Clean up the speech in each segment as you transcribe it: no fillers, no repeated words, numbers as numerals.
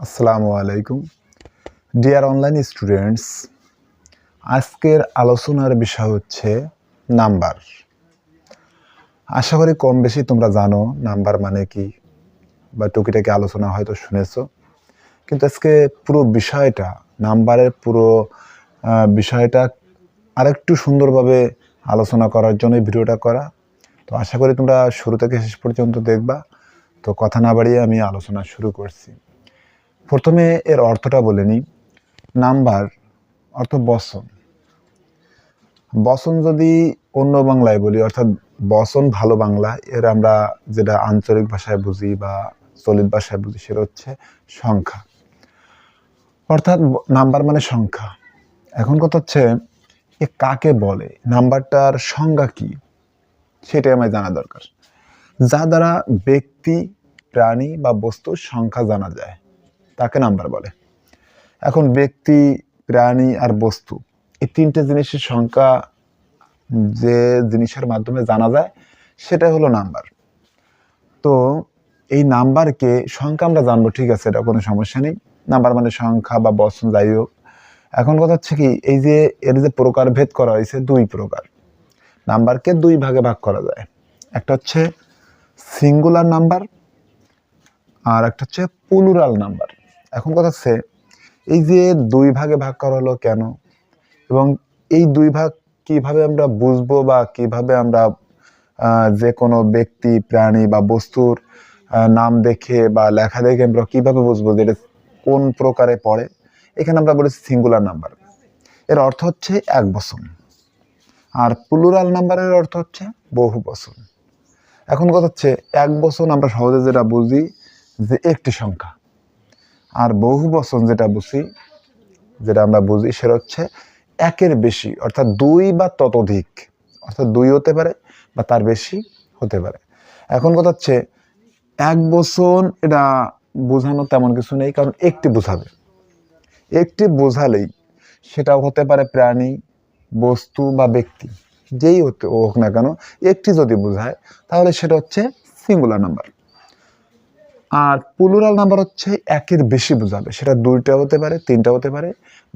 আসসালামু আলাইকুম deer online students. আজকের আলোচনার বিষয় হচ্ছে নাম্বার। আশা করি কম বেশি তোমরা জানো নাম্বার মানে কি বা টুকিটাকি আলোচনা হয়তো শুনেছো, কিন্তু আজকে পুরো বিষয়টা নাম্বারের পুরো বিষয়টা আরেকটু সুন্দরভাবে আলোচনা করার জন্য ভিডিওটা করা। তো আশা করি তোমরা শুরু থেকে শেষ পর্যন্ত দেখবা। তো কথা না বাড়িয়ে আমি আলোচনা শুরু করছি। প্রথমে এর অর্থটা বলে নিই। নাম্বার অর্থ বচন। বচন যদি অন্য বাংলায় বলি, অর্থাৎ বচন ভালো বাংলা, এর আমরা যেটা আঞ্চলিক ভাষায় বুঝি বা চলিত ভাষায় বুঝি সেটা হচ্ছে সংখ্যা। অর্থাৎ নাম্বার মানে সংখ্যা। এখন কথা হচ্ছে এ কাকে বলে, নাম্বারটার সংজ্ঞা কি সেটাই আমায় জানা দরকার। যা দ্বারা ব্যক্তি, প্রাণী বা বস্তুর সংখ্যা জানা যায় তাকে নাম্বার বলে। এখন ব্যক্তি, প্রাণী আর বস্তু এই তিনটে জিনিসের সংখ্যা যে জিনিসের মাধ্যমে জানা যায় সেটা হলো নাম্বার। তো এই নাম্বারকে সংখ্যা আমরা জানবো, ঠিক আছে, এটা কোনো সমস্যা নেই। নাম্বার মানে সংখ্যা বা বচন যাই হোক। এখন কথা হচ্ছে কি, এই যে এর যে প্রকারভেদ করা হয়েছে দুই প্রকার। নাম্বারকে দুই ভাগে ভাগ করা যায়। একটা হচ্ছে সিঙ্গুলার নাম্বার আর একটা হচ্ছে প্লুরাল নাম্বার। এখন কথা হচ্ছে এই যে দুই ভাগে ভাগ করা হলো কেন, এবং এই দুই ভাগ কিভাবে আমরা বুঝবো বা কিভাবে আমরা যে কোনো ব্যক্তি, প্রাণী বা বস্তুর নাম দেখে বা লেখা দেখে আমরা কিভাবে বুঝবো যে এটা কোন প্রকারে পড়ে। এখানে আমরা বলেছি সিঙ্গুলার নাম্বার, এর অর্থ হচ্ছে এক বচন। আর প্লুরাল নাম্বারের অর্থ হচ্ছে বহু বচন। এখন কথা হচ্ছে এক বচন আমরা সহজে যেটা বুঝি যে একটি সংখ্যা, আর বহু বচন যেটা আমরা বুঝি সেটা হচ্ছে একের বেশি, অর্থাৎ দুই বা ততোধিক, অর্থাৎ দুই হতে পারে বা তার বেশি হতে পারে। এখন কথা হচ্ছে এক বচন এটা বোঝানো তেমন কিছু নেই, কারণ একটি বোঝাবে। একটি বোঝালেই সেটা হতে পারে প্রাণী, বস্তু বা ব্যক্তি, যেই হোক না কেন, একটি যদি বোঝায় তাহলে সেটা হচ্ছে সিঙ্গুলার নাম্বার। আর প্লুরাল নাম্বার হচ্ছে একের বেশি বোঝাবে, সেটা দুইটা হতে পারে, তিনটা হতে পারে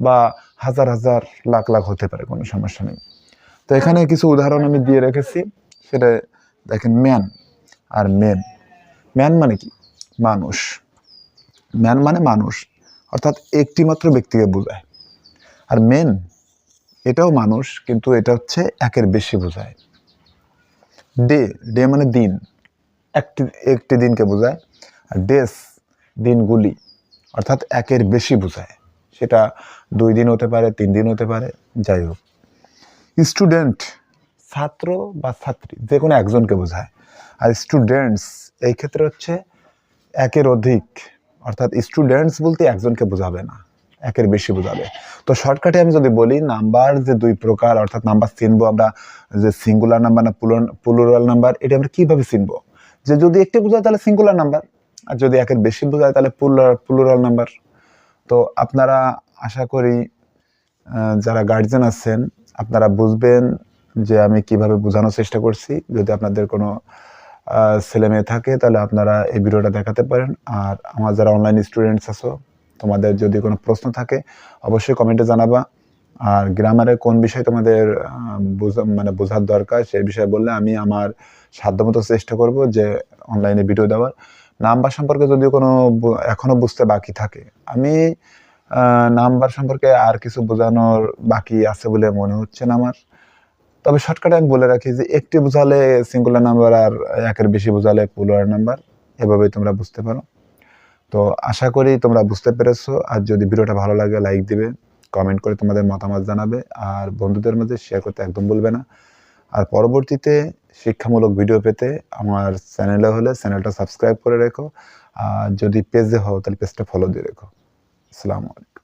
বা হাজার হাজার লাখ লাখ হতে পারে, কোনো সমস্যা নেই। তো এখানে কিছু উদাহরণ আমি দিয়ে রেখেছি, সেটা দেখেন। ম্যান আর মেন। ম্যান মানে কি? মানুষ। ম্যান মানে মানুষ, অর্থাৎ একটি মাত্র ব্যক্তিকে বোঝায়। আর মেন এটাও মানুষ, কিন্তু এটা হচ্ছে একের বেশি বোঝায়। ডে, ডে মানে দিন, একটি একটি দিনকে বোঝায়। আর ডেস, দিনগুলি, অর্থাৎ একের বেশি বোঝায়। সেটা 2 দিন হতে পারে, 3 দিন হতে পারে, যাই হোক। স্টুডেন্ট, ছাত্র বা ছাত্রী, যে কোনো একজনকে বোঝায়। আর স্টুডেন্টস এই ক্ষেত্রে হচ্ছে একের অধিক, অর্থাৎ স্টুডেন্টস বলতে একজনকে বোঝাবে না, একের বেশি বোঝাবে। তো শর্টকাটে আমি যদি বলি, নাম্বার যে দুই প্রকার, অর্থাৎ নাম্বার চিনবো আমরা যে সিঙ্গুলার নাম্বার না প্লুরাল নাম্বার, এটা আমরা কিভাবে চিনবো? যে যদি একটি বোঝায় তাহলে সিঙ্গুলার নাম্বার, আর যদি একের বেশি বোঝায় তাহলে প্লুরাল নাম্বার। তো আপনারা আশা করি যারা গার্জিয়ান আছেন আপনারা বুঝবেন যে আমি কিভাবে বোঝানোর চেষ্টা করছি। যদি আপনাদের কোনো ছেলে মেয়ে থাকে তাহলে আপনারা এই ভিডিওটা দেখাতে পারেন। আর আমার যারা অনলাইন স্টুডেন্টস আছো, তোমাদের যদি কোনো প্রশ্ন থাকে অবশ্যই কমেন্টে জানাবা। আর গ্রামারের কোন বিষয় তোমাদের বোঝার দরকার সেই বিষয়ে বললে আমি আমার সাধ্যমতো চেষ্টা করব যে অনলাইনে ভিডিও দেওয়ার। নাম্বার সম্পর্কে যদি কোনো এখনো বুঝতে বাকি থাকে, আমি নাম্বার সম্পর্কে আর কিছু বোঝানোর বাকি আছে বলে মনে হচ্ছে না আমার। তবে শর্টকাটে আমি বলে রাখি যে একটি বোঝালে সিঙ্গুলার নাম্বার আর একের বেশি বোঝালে প্লুরাল নাম্বার, এভাবেই তোমরা বুঝতে পারো। তো আশা করি তোমরা বুঝতে পেরেছো। আর যদি ভিডিওটা ভালো লাগে লাইক দিবে, কমেন্ট করে তোমাদের মতামত জানাবে, আর বন্ধুদের মধ্যে শেয়ার করতে একদম ভুলবে না। আর পরবর্তীতে শিক্ষামূলক ভিডিও পেতে আমার চ্যানেলে হলে চ্যানেলটা সাবস্ক্রাইব করে রেখো, আর যদি পেজে হও তাহলে পেজটা ফলো দিয়ে রেখো। আসসালামু আলাইকুম।